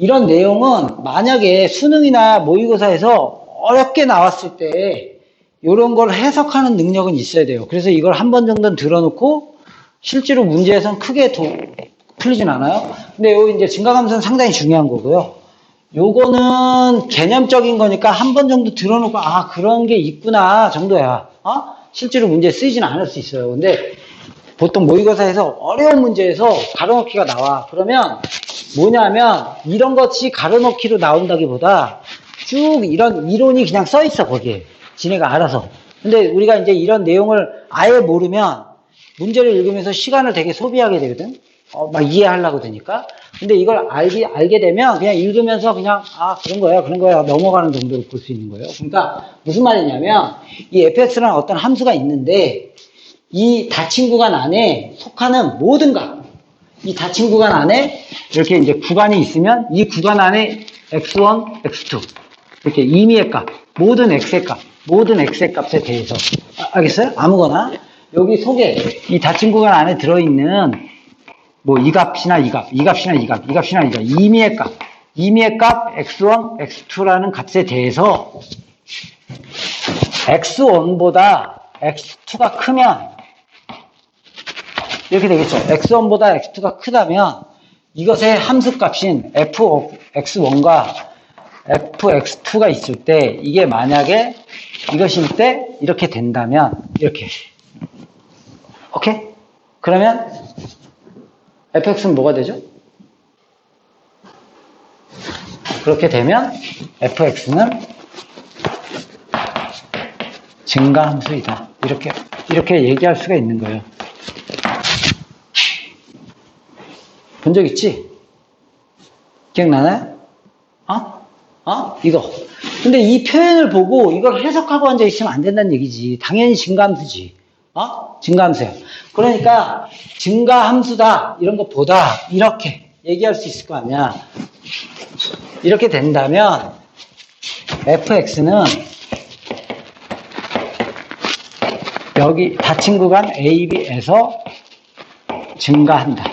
이런 내용은 만약에 수능이나 모의고사에서 어렵게 나왔을 때 이런 걸 해석하는 능력은 있어야 돼요. 그래서 이걸 한 번 정도는 들어놓고 실제로 문제에선 크게 풀리진 않아요. 근데 요 이제 증가감소는 상당히 중요한 거고요. 요거는 개념적인 거니까 한 번 정도 들어놓고 아 그런 게 있구나 정도야. 실제로 문제에 쓰이지는 않을 수 있어요. 근데 보통 모의고사에서 어려운 문제에서 가로넣기가 나와. 그러면 뭐냐면 이런 것이 가로넣기로 나온다기보다 쭉 이런 이론이 그냥 써 있어 거기에. 지네가 알아서. 근데 우리가 이제 이런 내용을 아예 모르면 문제를 읽으면서 시간을 되게 소비하게 되거든. 막 이해하려고 되니까. 근데 이걸 알게 되면 그냥 읽으면서 그냥 그런 거야 넘어가는 정도로 볼 수 있는 거예요. 그러니까 무슨 말이냐면 이 fx라는 어떤 함수가 있는데 이 닫힌 구간 안에 속하는 모든 값, 이 닫힌 구간 안에 이렇게 이제 구간이 있으면 이 구간 안에 x1, x2 이렇게 임의의 값, 모든 x의 값에 대해서 알겠어요? 아무거나 여기 속에 이 닫힌 구간 안에 들어있는 뭐 이 값이나 이 값, 이 값이나 이 값, 이 값이나 이 값, 임의의 값 x1, x2라는 값에 대해서 x1보다 x2가 크면 이렇게 되겠죠. x1보다 x2가 크다면 이것의 함수값인 fx1과 fx2가 있을 때 이게 만약에 이것일 때 이렇게 된다면 이렇게 오케이? 그러면 fx는 뭐가 되죠? 그렇게 되면 fx는 증가함수이다. 이렇게 얘기할 수가 있는 거예요. 본 적 있지? 기억나나요? 이거. 근데 이 표현을 보고 이걸 해석하고 앉아있으면 안 된다는 얘기지. 당연히 증가함수지. 증가함수야. 그러니까 증가함수다 이런 것보다 이렇게 얘기할 수 있을 거 아니야. 이렇게 된다면 fx는 여기 닫힌 구간 A, B에서 증가한다.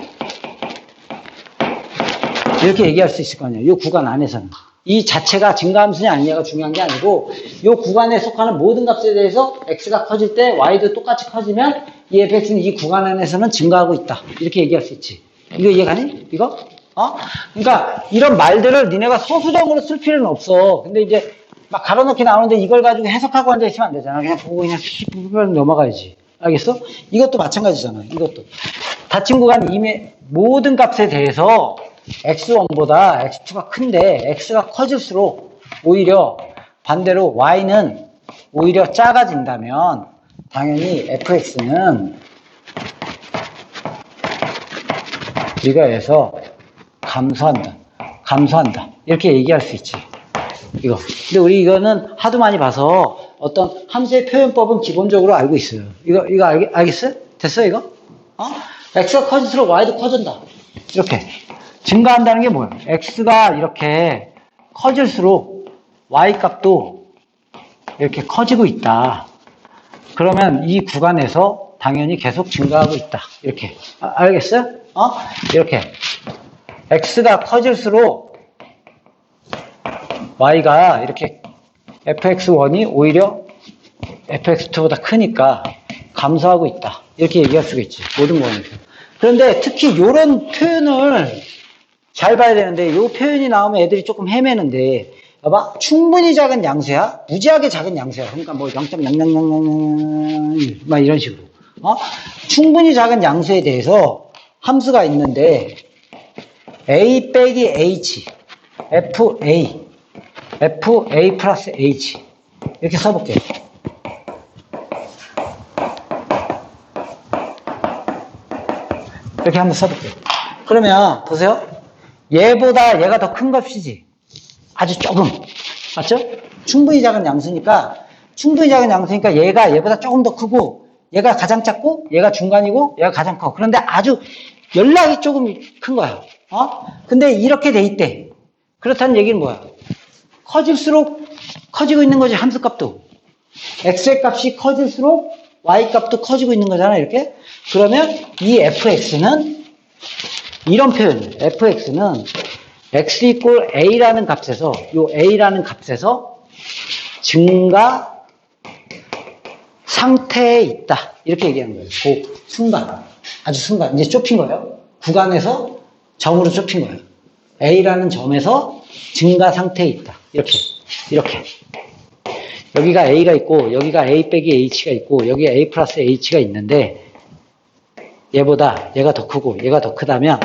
이렇게 얘기할 수 있을 거 아니에요. 이 구간 안에서는. 이 자체가 증가함수냐 아니냐가 중요한 게 아니고 이 구간에 속하는 모든 값에 대해서 x가 커질 때 y도 똑같이 커지면 이 fx는 이 구간 안에서는 증가하고 있다. 이렇게 얘기할 수 있지. 이거 이해가니? 이거? 그러니까 이런 말들을 니네가 서술형으로 쓸 필요는 없어. 근데 이제 막 가로넣기 나오는데 이걸 가지고 해석하고 앉아있으면 안 되잖아. 그냥 보고 그냥 넘어가야지. 알겠어? 이것도 마찬가지잖아. 이것도. 닫힌 구간 이미 모든 값에 대해서 x1보다 x2가 큰데 x가 커질수록 오히려 반대로 y는 오히려 작아진다면 당연히 fx는 이거에서 감소한다. 이렇게 얘기할 수 있지. 이거. 근데 우리 이거는 하도 많이 봐서 어떤 함수의 표현법은 기본적으로 알고 있어요. 이거 알겠어요? 됐어, 이거? x가 커질수록 y도 커진다. 이렇게. 증가한다는 게 뭐예요? x가 이렇게 커질수록 y 값도 이렇게 커지고 있다. 그러면 이 구간에서 당연히 계속 증가하고 있다. 이렇게. 알겠어요? 이렇게. x가 커질수록 y가 이렇게 fx1이 오히려 fx2보다 크니까 감소하고 있다. 이렇게 얘기할 수가 있지. 모든 부분에서. 그런데 특히 이런 표현을 잘 봐야 되는데 이 표현이 나오면 애들이 조금 헤매는데 봐봐. 충분히 작은 양수야. 무지하게 작은 양수야. 그러니까 뭐 0.0000 막 이런 식으로. 충분히 작은 양수에 대해서 함수가 있는데 a 빼기 h fa 플러스 h 이렇게 써볼게요. 이렇게 한번 써볼게요. 그러면 보세요. 얘보다 얘가 더 큰 값이지. 아주 조금. 맞죠? 충분히 작은 양수니까 얘가 얘보다 조금 더 크고 얘가 가장 작고 얘가 중간이고 얘가 가장 커. 그런데 아주 연락이 조금 큰 거야. 근데 이렇게 돼 있대. 그렇다는 얘기는 뭐야? 커질수록 커지고 있는 거지. 함수값도. x의 값이 커질수록 y 값도 커지고 있는 거잖아. 이렇게. 그러면 이 fx는 이런 표현이에요. fx는 x 이꼴 a라는 값에서, 요 a라는 값에서 증가 상태에 있다. 이렇게 얘기한 거예요. 그 순간. 아주 순간. 이제 좁힌 거예요. 구간에서 점으로 좁힌 거예요. a라는 점에서 증가 상태에 있다. 이렇게. 여기가 a가 있고, 여기가 a 빼기 h가 있고, 여기가 a 플러스 h가 있는데, 얘보다 얘가 더 크고, 얘가 더 크다면,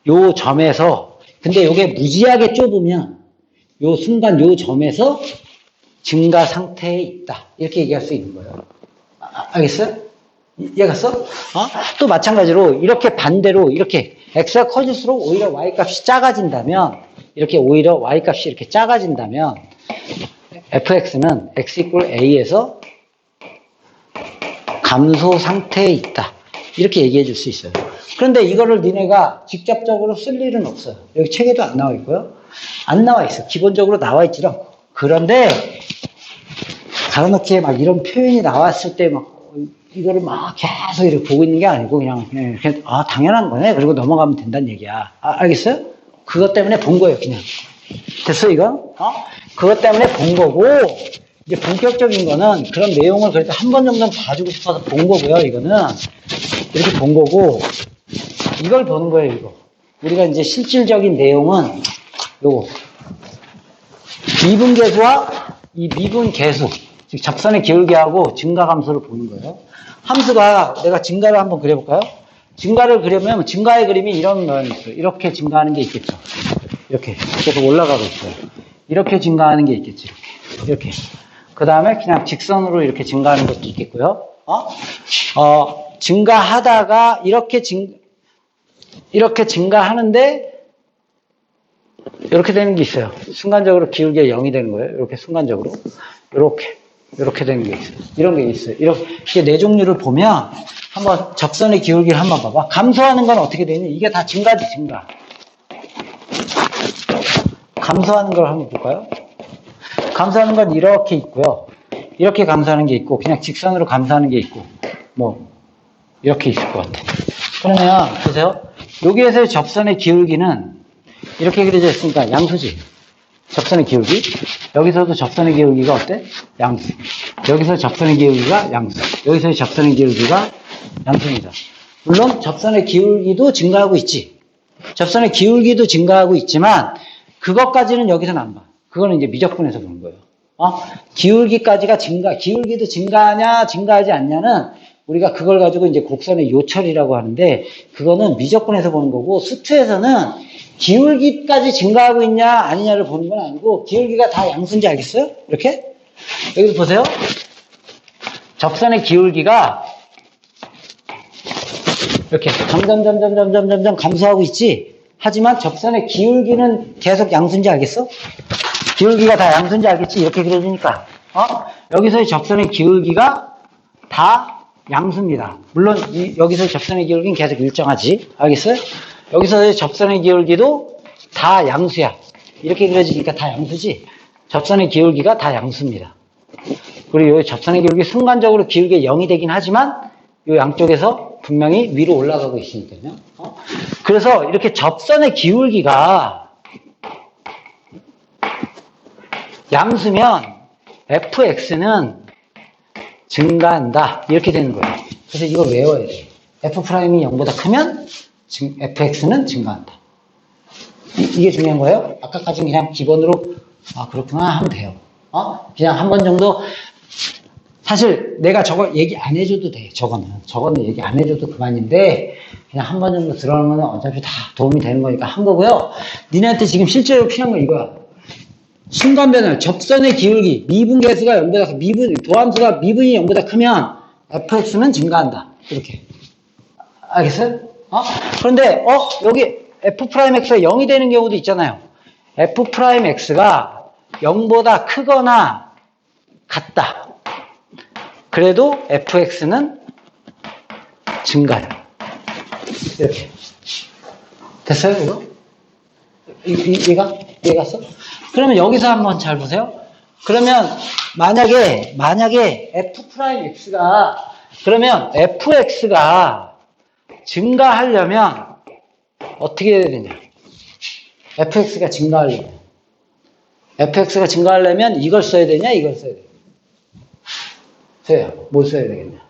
요 점에서, 근데 요게 무지하게 좁으면, 요 순간 요 점에서 증가 상태에 있다. 이렇게 얘기할 수 있는 거예요. 알겠어요? 이해갔어? 또 마찬가지로 이렇게 반대로 이렇게 x가 커질수록 오히려 y 값이 작아진다면 이렇게 오히려 y 값이 이렇게 작아진다면 fx는 x 이꼴 a에서 감소 상태에 있다. 이렇게 얘기해 줄 수 있어요. 그런데 이거를 니네가 직접적으로 쓸 일은 없어요. 여기 책에도 안 나와 있고요. 안 나와 있어. 기본적으로 나와 있지도 않고. 그런데 가로놓기에 막 이런 표현이 나왔을 때 막 이거를 막 계속 이렇게 보고 있는 게 아니고 그냥 이렇게 당연한 거네. 그리고 넘어가면 된다는 얘기야. 알겠어요? 그것 때문에 본 거예요, 그냥. 됐어, 이거? 그것 때문에 본 거고 이제 본격적인 거는 그런 내용을 그래도 한 번 정도는 봐주고 싶어서 본 거고요. 이거는 이렇게 본 거고 이걸 보는 거예요, 이거. 우리가 이제 실질적인 내용은 요거 미분계수와 이 미분계수 즉 접선의 기울기하고 증가 감소를 보는 거예요. 함수가 내가 증가를 한번 그려볼까요? 증가를 그려면 증가의 그림이 이런 면이 있어요. 이렇게 증가하는 게 있겠죠. 이렇게 계속 올라가고 있어요. 이렇게 증가하는 게 있겠지. 이렇게. 그 다음에 그냥 직선으로 이렇게 증가하는 것도 있겠고요. 증가하다가 이렇게 증가하는데 이렇게 되는 게 있어요. 순간적으로 기울기가 0이 되는 거예요. 이렇게 순간적으로. 이렇게 되는 게 있어요. 이런 게 있어요. 이렇게 네 종류를 보면 한번 접선의 기울기를 한번 봐봐. 감소하는 건 어떻게 되니? 이게 다 증가지, 증가. 감소하는 걸 한번 볼까요? 감소하는 건 이렇게 있고요. 이렇게 감소하는 게 있고, 그냥 직선으로 감소하는 게 있고, 뭐, 이렇게 있을 것 같아요. 그러면, 보세요. 여기에서의 접선의 기울기는 이렇게 그려져 있으니까 양수지. 접선의 기울기. 여기서도 접선의 기울기가 어때? 양수. 여기서 접선의 기울기가 양수. 여기서의 접선의 기울기가 양수입니다. 물론 접선의 기울기도 증가하고 있지. 접선의 기울기도 증가하고 있지만 그것까지는 여기서는 안 봐. 그거는 이제 미적분에서 보는 거예요. 기울기까지가 기울기도 증가하냐, 증가하지 않냐는 우리가 그걸 가지고 이제 곡선의 요철이라고 하는데 그거는 미적분에서 보는 거고 수투에서는 기울기까지 증가하고 있냐 아니냐를 보는 건 아니고 기울기가 다 양수인지 알겠어요? 이렇게? 여기서 보세요. 접선의 기울기가 이렇게 점점 감소하고 있지. 하지만 접선의 기울기는 계속 양수인지 알겠어? 기울기가 다 양수인지 알겠지? 이렇게 그려지니까. 여기서의 접선의 기울기가 다 양수입니다. 물론 여기서의 접선의 기울기는 계속 일정하지. 알겠어요? 여기서의 접선의 기울기도 다 양수야. 이렇게 그려지니까 다 양수지. 접선의 기울기가 다 양수입니다. 그리고 이 접선의 기울기 순간적으로 기울기가 0이 되긴 하지만 이 양쪽에서 분명히 위로 올라가고 있으니까요. 그래서 이렇게 접선의 기울기가 양수면 fx는 증가한다. 이렇게 되는 거예요. 그래서 이걸 외워야 돼요. f'이 0보다 크면 fx는 증가한다. 이게 중요한 거예요. 아까까지는 그냥 기본으로 그렇구나 하면 돼요. 그냥 한 번 정도 사실 내가 저거 얘기 안 해줘도 돼. 저거는 얘기 안 해줘도 그만인데 그냥 한 번 정도 들어오면 어차피 다 도움이 되는 거니까 한 거고요. 니네한테 지금 실제로 필요한 건 이거야. 순간 변화, 접선의 기울기, 미분계수가 0보다 도함수가 미분이 0보다 크면 fx는 증가한다. 이렇게. 알겠어요? 그런데 여기 f'x가 0이 되는 경우도 있잖아요. f'x가 0보다 크거나 같다. 그래도 fx는 증가해요. 이렇게. 됐어요, 이거? 이해갔어? 그러면 여기서 한번 잘 보세요. 그러면 만약에 f'x가 그러면 fx가 증가하려면 어떻게 해야 되냐? fx가 증가하려면. fx가 증가하려면 이걸 써야 되냐, 이걸 써야 되냐? 뭐 써야 되겠냐?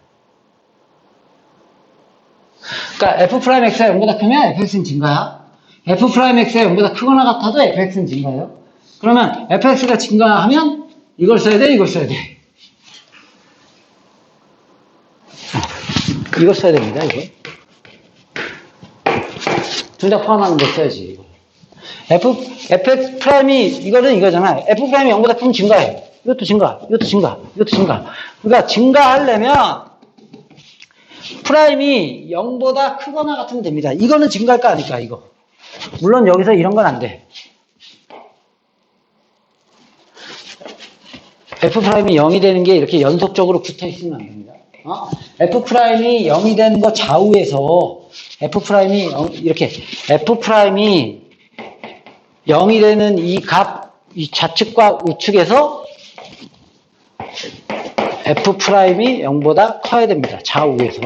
그러니까 f'x가 0보다 크면 fx는 증가야. f'x가 0보다 크거나 같아도 fx는 증가예요. 그러면 fx가 증가하면 이걸 써야 돼, 이걸 써야 돼. 이걸 써야 됩니다, 이거. 둘 다 포함하는 거 써야지, 이거. fx 프라임이, 이거는 이거잖아. f 프라임이 0보다 크면 증가해. 이것도 증가, 이것도 증가, 이것도 증가. 그러니까 증가하려면 프라임이 0보다 크거나 같으면 됩니다. 이거는 증가할까 아닐까, 이거. 물론 여기서 이런 건 안 돼. f 프라임이 0이 되는 게 이렇게 연속적으로 붙어 있으면 안 됩니다. f 프라임이 0이 되는 거 좌우에서 f 프라임이 이렇게 f 프라임이 0이 되는 이 값, 이 좌측과 우측에서 f 프라임이 0보다 커야 됩니다. 좌우에서.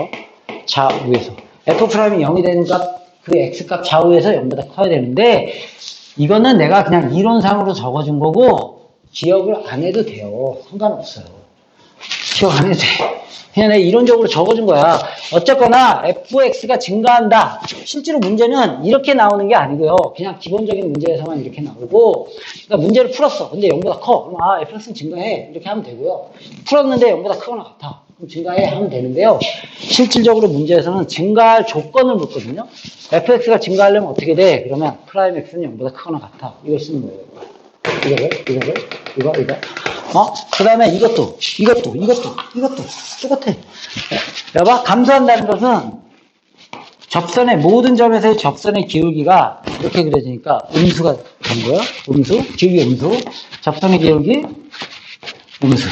f 프라임이 0이 되는 값, 그 x 값 좌우에서 0보다 커야 되는데, 이거는 내가 그냥 이론상으로 적어준 거고, 기억을 안 해도 돼요. 상관없어요. 기억 안 해도 돼. 그냥 내가 이론적으로 적어준 거야. 어쨌거나 fx가 증가한다. 실제로 문제는 이렇게 나오는 게 아니고요. 그냥 기본적인 문제에서만 이렇게 나오고, 그러니까 문제를 풀었어. 근데 0보다 커. 그럼 fx는 증가해. 이렇게 하면 되고요. 풀었는데 0보다 크거나 같아. 그럼 증가해 하면 되는데요. 실질적으로 문제에서는 증가할 조건을 묻거든요. fx가 증가하려면 어떻게 돼? 그러면 프라임 x는 0보다 크거나 같아. 이걸 쓰는 거예요. 이거. 그 다음에 이것도 똑같아. 여봐, 감소한다는 것은 접선의, 모든 점에서의 접선의 기울기가 이렇게 그려지니까 음수가 된 거야. 기울기 음수. 접선의 기울기, 음수.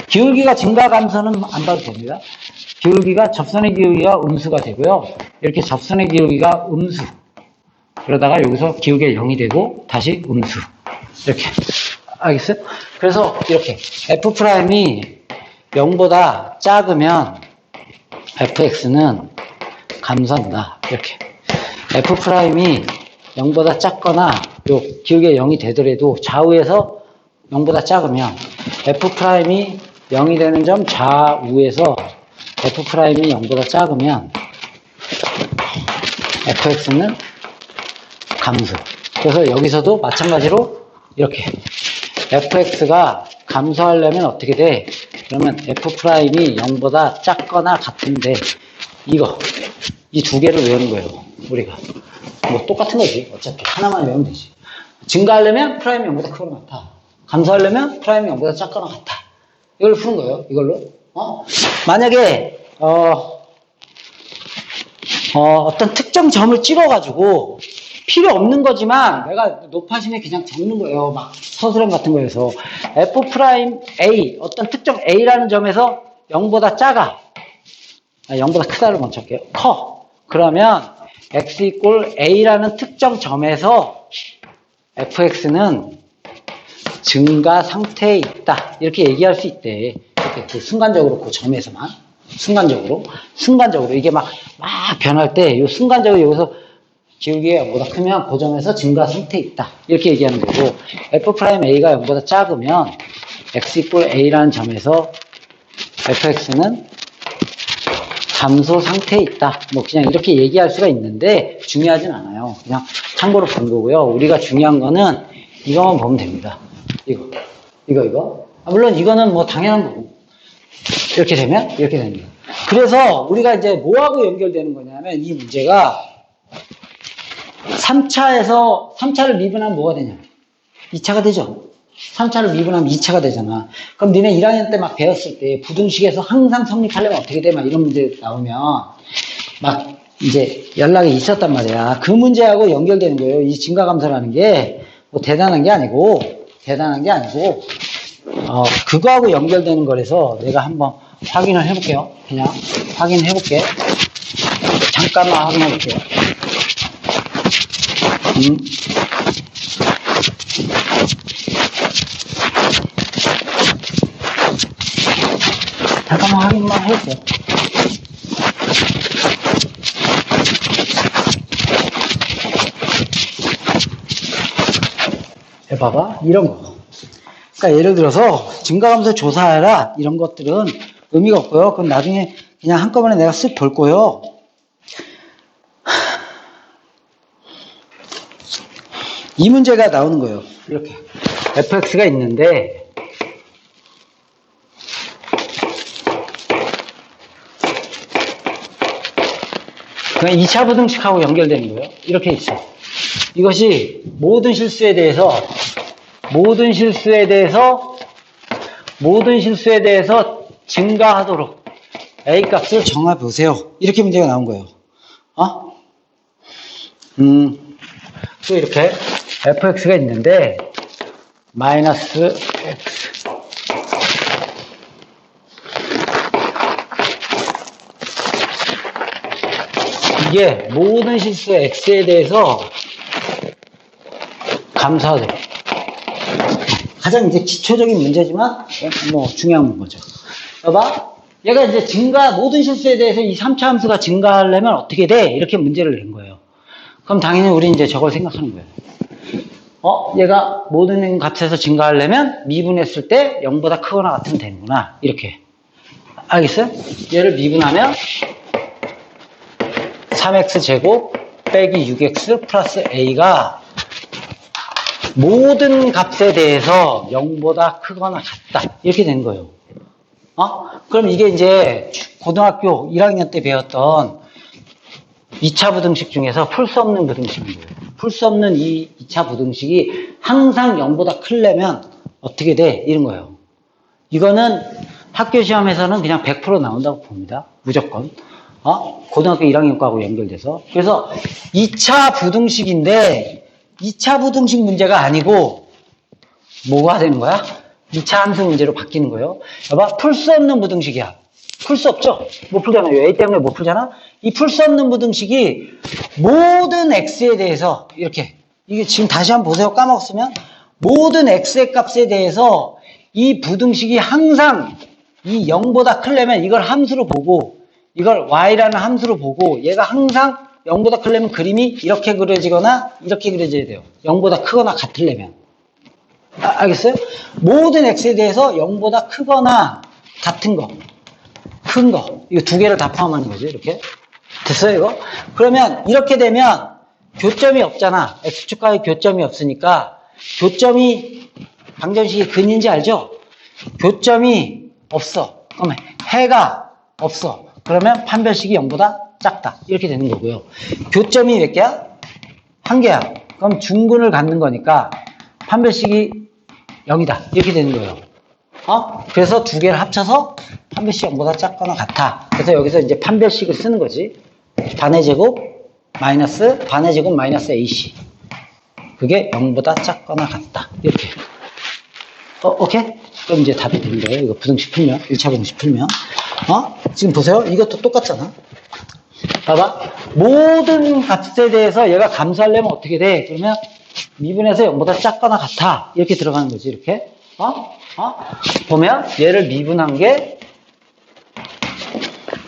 기울기가 증가 감소는 안 봐도 됩니다. 접선의 기울기가 음수가 되고요. 이렇게 접선의 기울기가 음수. 그러다가 여기서 기울기가 0이 되고, 다시 음수. 이렇게. 알겠어요? 그래서 이렇게 f 프라임이 0보다 작으면 fx는 감소한다. 이렇게. f 프라임이 0보다 작거나 요 기울기가 0이 되더라도 좌우에서 0보다 작으면 f 프라임이 0이 되는 점 좌우에서 f 프라임이 0보다 작으면 fx는 감소. 그래서 여기서도 마찬가지로 이렇게 fx가 감소하려면 어떻게 돼? 그러면 f'이 0보다 작거나 같은데 이 두 개를 외우는 거예요. 우리가 뭐 똑같은 거지. 어차피 하나만 외우면 되지. 증가하려면 프라임이 0보다 크거나 같아. 감소하려면 프라임이 0보다 작거나 같아. 이걸 푸는 거예요. 이걸로. 만약에 어떤 특정 점을 찍어가지고 필요 없는 거지만 내가 높아심에 그냥 적는 거예요. 막 서술형 같은 거에서 f'A 어떤 특정 A라는 점에서 0보다 작아. 0보다 크다를 먼저 할게요. 커. 그러면 x = A라는 특정 점에서 fx는 증가 상태에 있다. 이렇게 얘기할 수 있대. 이렇게 그 순간적으로 그 점에서만. 순간적으로 이게 막 변할 때 이 순간적으로 여기서 기울기가 0보다 크면 그 점에서 증가 상태에 있다. 이렇게 얘기하는 거고, f'A가 0보다 작으면 x = A라는 점에서 fx는 감소 상태에 있다. 뭐 그냥 이렇게 얘기할 수가 있는데 중요하진 않아요. 그냥 참고로 본 거고요. 우리가 중요한 거는 이거만 보면 됩니다. 이거. 물론 이거는 뭐 당연한 거고. 이렇게 되면 이렇게 됩니다. 그래서 우리가 이제 뭐하고 연결되는 거냐면 이 문제가 3차를 미분하면 뭐가 되냐? 2차가 되죠? 3차를 미분하면 2차가 되잖아. 그럼 니네 1학년 때 막 배웠을 때 부등식에서 항상 성립하려면 어떻게 돼? 막 이런 문제 나오면 막 이제 연락이 있었단 말이야. 그 문제하고 연결되는 거예요. 이 증가감소라는 게 뭐 대단한 게 아니고 그거하고 연결되는 거라서 내가 한번 확인을 해볼게요. 그냥 확인해볼게. 잠깐만 확인해볼게요. 잠깐만 확인만 해볼게요. 봐봐. 이런 거. 그러니까 예를 들어서 증가함수 조사해라. 이런 것들은 의미가 없고요. 그럼 나중에 그냥 한꺼번에 내가 쓱 볼 거예요. 이 문제가 나오는 거예요. 이렇게. fx가 있는데, 그냥 2차 부등식하고 연결되는 거예요. 이렇게 있어. 이것이 모든 실수에 대해서 증가하도록 a 값을 정해 보세요. 이렇게 문제가 나온 거예요. 또 이렇게 fx가 있는데 마이너스 x 이게 모든 실수 x에 대해서 감사하도록 가장 이제 기초적인 문제지만 뭐 중요한 거죠. 봐봐. 얘가 이제 모든 실수에 대해서 이 3차 함수가 증가하려면 어떻게 돼? 이렇게 문제를 낸 거예요. 그럼 당연히 우리 이제 저걸 생각하는 거예요. 얘가 모든 값에서 증가하려면 미분했을 때 0보다 크거나 같으면 되는구나. 이렇게. 알겠어요? 얘를 미분하면 3x제곱 빼기 6x 플러스 a가 모든 값에 대해서 0보다 크거나 같다. 이렇게 된 거예요. 그럼 이게 이제 고등학교 1학년 때 배웠던 2차 부등식 중에서 풀 수 없는 부등식인 거예요. 풀 수 없는 이 2차 부등식이 항상 0보다 크려면 어떻게 돼? 이런 거예요. 이거는 학교 시험에서는 그냥 100% 나온다고 봅니다. 무조건. 고등학교 1학년 거하고 연결돼서. 그래서 2차 부등식인데 2차 부등식 문제가 아니고 뭐가 되는 거야? 2차 함수 문제로 바뀌는 거예요. 봐봐, 풀 수 없는 부등식이야. 풀 수 없죠? 못 풀잖아요. A 때문에 못 풀잖아? 이 풀 수 없는 부등식이 모든 x에 대해서 이렇게 이게 지금 다시 한번 보세요. 까먹었으면 모든 x의 값에 대해서 이 부등식이 항상 이 0보다 크려면 이걸 함수로 보고 이걸 y라는 함수로 보고 얘가 항상 0보다 크려면 그림이 이렇게 그려지거나 이렇게 그려져야 돼요. 0보다 크거나 같으려면. 알겠어요? 모든 x에 대해서 0보다 크거나 같은 거, 큰 거, 이거 두 개를 다 포함하는 거죠. 이렇게. 됐어요, 이거? 그러면 이렇게 되면 교점이 없잖아. x축과의 교점이 없으니까 교점이 방정식이 근인지 알죠? 교점이 없어. 그러면 해가 없어. 그러면 판별식이 0보다 작다. 이렇게 되는 거고요. 교점이 몇 개야? 한 개야. 그럼 중근을 갖는 거니까 판별식이 0이다. 이렇게 되는 거예요. 그래서 두 개를 합쳐서 판별식 0보다 작거나 같아. 그래서 여기서 이제 판별식을 쓰는 거지. 반의 제곱 마이너스 AC. 그게 0보다 작거나 같다. 이렇게. 오케이? 그럼 이제 답이 되는 거예요. 이거 부등식 풀면, 1차 부등식 풀면. 지금 보세요. 이것도 똑같잖아. 봐봐. 모든 값에 대해서 얘가 감수하려면 어떻게 돼? 그러면 미분해서 0보다 작거나 같아. 이렇게 들어가는 거지, 이렇게. 보면 얘를 미분한 게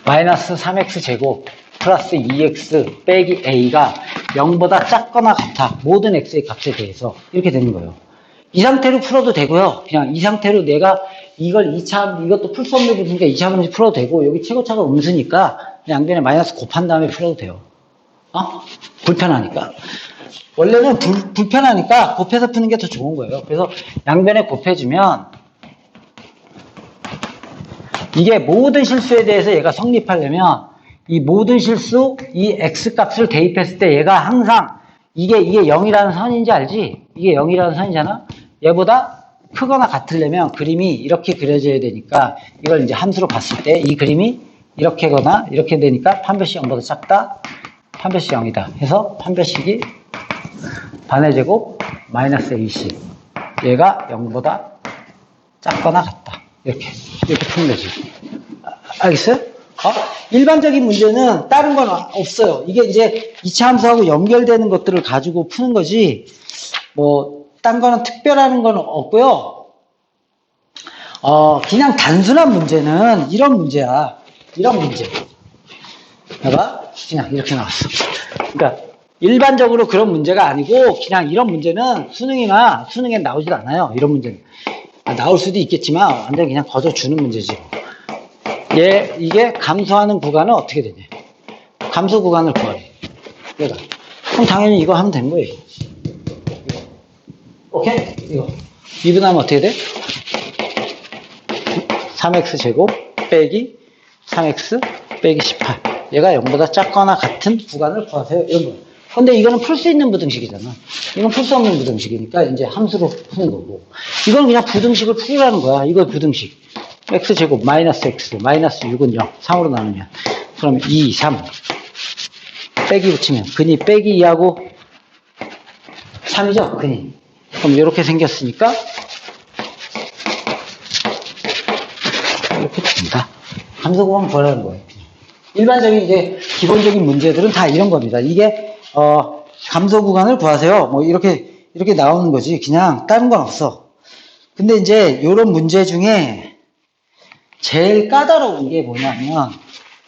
마이너스 3x제곱 플러스 2x 빼기 a가 0보다 작거나 같아. 모든 x의 값에 대해서. 이렇게 되는 거예요. 이 상태로 풀어도 되고요. 그냥 이 상태로 내가 이것도 풀 수 없는 부분이니까 2차 분식 풀어도 되고, 여기 최고차가 음수니까 양변에 마이너스 곱한 다음에 풀어도 돼요. 불편하니까. 원래는 불편하니까 곱해서 푸는 게 더 좋은 거예요. 그래서 양변에 곱해주면 이게 모든 실수에 대해서 얘가 성립하려면 이 모든 실수, 이 x값을 대입했을 때 얘가 항상 이게 0이라는 선인지 알지? 이게 0이라는 선이잖아? 얘보다 크거나 같으려면 그림이 이렇게 그려져야 되니까 이걸 이제 함수로 봤을 때 이 그림이 이렇게거나 이렇게 되니까 판별식 0보다 작다, 판별식 0이다 해서 판별식이 반의 제곱 마이너스 AC. 얘가 0보다 작거나 같다. 이렇게 푸는 거지. 알겠어요? 일반적인 문제는 다른 건 없어요. 이게 이제 2차 함수하고 연결되는 것들을 가지고 푸는 거지, 딴 거는 특별한 건 없고요. 그냥 단순한 문제는 이런 문제야. 이런 문제. 봐봐. 그냥 이렇게 나왔어. 그러니까 일반적으로 그런 문제가 아니고 그냥 이런 문제는 수능이나 수능에 나오지도 않아요. 이런 문제는. 나올 수도 있겠지만 완전 그냥 거저주는 문제지. 이게 감소하는 구간은 어떻게 되냐. 감소 구간을 구하래. 얘가. 그럼 당연히 이거 하면 된 거예요. 오케이? 이거. 미분하면 어떻게 돼? 3x 제곱 빼기 3x 빼기 18. 얘가 0보다 작거나 같은 구간을 구하세요. 이런 거. 근데 이거는 풀 수 있는 부등식이잖아. 이건 풀 수 없는 부등식이니까 이제 함수로 푸는 거고. 이건 그냥 부등식을 풀으라는 거야. 이거 부등식. x제곱 마이너스 x 마이너스 6은 0. 3으로 나누면. 그럼 2, 3. 빼기 붙이면 근이 빼기 2하고 3이죠? 근이. 그럼 이렇게 생겼으니까 이렇게 됩니다. 함수 구간 구하라는 거예요. 일반적인 이제 기본적인 문제들은 다 이런 겁니다. 이게 감소 구간을 구하세요. 뭐 이렇게 나오는 거지. 그냥 다른 건 없어. 근데 이제 이런 문제 중에 제일 까다로운 게 뭐냐면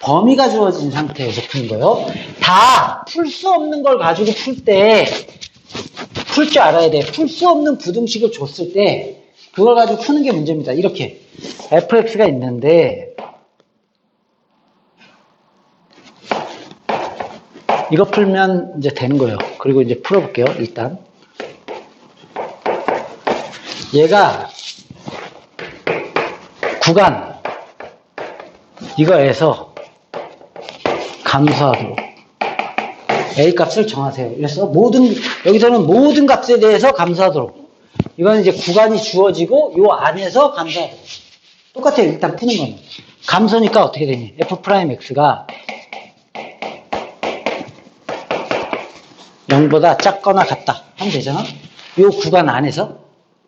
범위가 주어진 상태에서 푸는 거예요. 다 풀 수 없는 걸 가지고 풀 때 풀 줄 알아야 돼. 풀 수 없는 부등식을 줬을 때 그걸 가지고 푸는 게 문제입니다. 이렇게 fx가 있는데 이거 풀면 이제 되는 거예요. 그리고 이제 풀어볼게요. 일단 얘가 구간 이거에서 감소하도록 A 값을 정하세요. 그래서 여기서는 모든 값에 대해서 감소하도록. 이거는 이제 구간이 주어지고 요 안에서 감소하도록. 똑같아요. 일단 푸는 거는. 감소니까 어떻게 되니? f'x가 0보다 작거나 같다 하면 되잖아. 요 구간 안에서.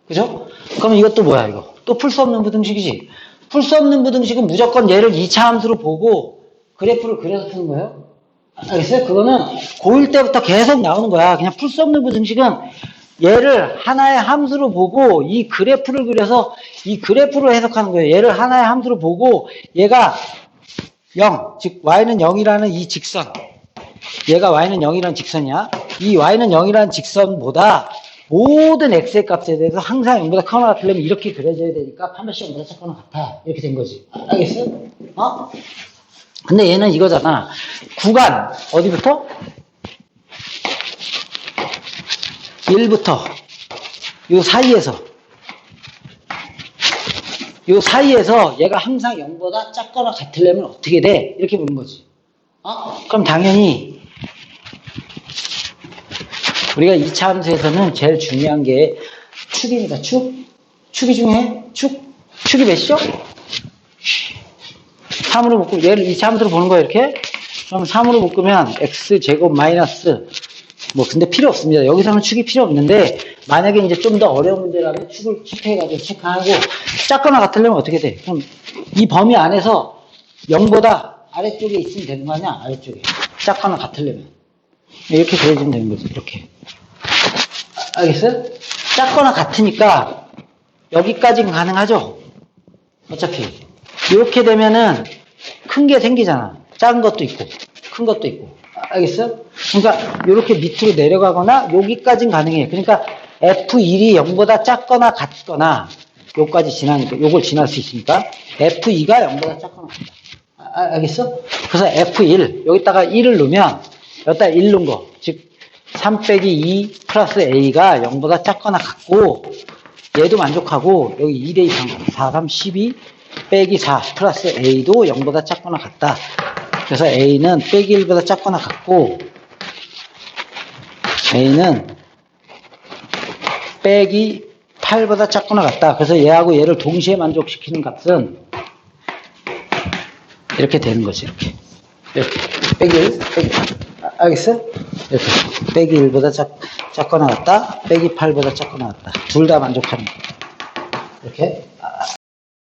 그죠? 그러면 이것도 뭐야 이거? 또 풀 수 없는 부등식이지. 풀 수 없는 부등식은 무조건 얘를 2차 함수로 보고 그래프를 그려서 푸는 거예요. 알겠어요? 그거는 고1 때부터 계속 나오는 거야. 그냥 풀 수 없는 부등식은 얘를 하나의 함수로 보고 이 그래프를 그려서 이 그래프를 해석하는 거예요. 얘를 하나의 함수로 보고 얘가 0, 즉 y는 0이라는 이 직선. 얘가 y는 0이라는 직선이야. 이 y는 0이라는 직선보다 모든 x의 값에 대해서 항상 0보다 크거나 같으려면 이렇게 그려져야 되니까 한 번씩 0보다 작거나 같아. 이렇게 된 거지. 알겠어요? 근데 얘는 이거잖아. 구간 어디부터? 1부터 요 사이에서 얘가 항상 0보다 작거나 같으려면 어떻게 돼? 이렇게 보는 거지. 그럼 당연히 우리가 2차 함수에서는 제일 중요한 게 축입니다. 축이 중요해? 축이 몇이죠? 3으로 묶으면 얘를 2차 함수로 보는 거예요. 이렇게. 그럼 3으로 묶으면 x제곱 마이너스 근데 필요 없습니다. 여기서는 축이 필요 없는데 만약에 이제 좀 더 어려운 문제라면 축을 체크해가지고 체크하고 작거나 같으려면 어떻게 돼? 그럼 이 범위 안에서 0보다 아래쪽에 있으면 되는 거 아니야? 아래쪽에. 작거나 같으려면. 이렇게 그려주면 되는 거죠. 이렇게. 알겠어요? 작거나 같으니까 여기까지는 가능하죠? 어차피. 이렇게 되면은 큰 게 생기잖아. 작은 것도 있고 큰 것도 있고. 알겠어요? 그러니까 이렇게 밑으로 내려가거나 여기까지는 가능해. 그러니까 F1이 0보다 작거나 같거나 요걸 지날 수 있으니까 F2가 0보다 작거나 같다. 알겠어? 그래서 F1 여기다가 1을 넣으면 여기다 1 넣은 거. 즉 3 빼기 2 플러스 A가 0보다 작거나 같고 얘도 만족하고 여기 2대 2 상관 4, 3, 12 빼기 4 플러스 A도 0보다 작거나 같다. 그래서 A는 빼기 1보다 작거나 같고 A는 빼기 8보다 작거나 같다. 그래서 얘하고 얘를 동시에 만족시키는 값은 이렇게 되는 거지. 이렇게 빼기 1 알겠어요? 이렇게 빼기 1보다 작거나 같다. 빼기 8보다 작거나 같다. 둘 다 만족하는 거. 이렇게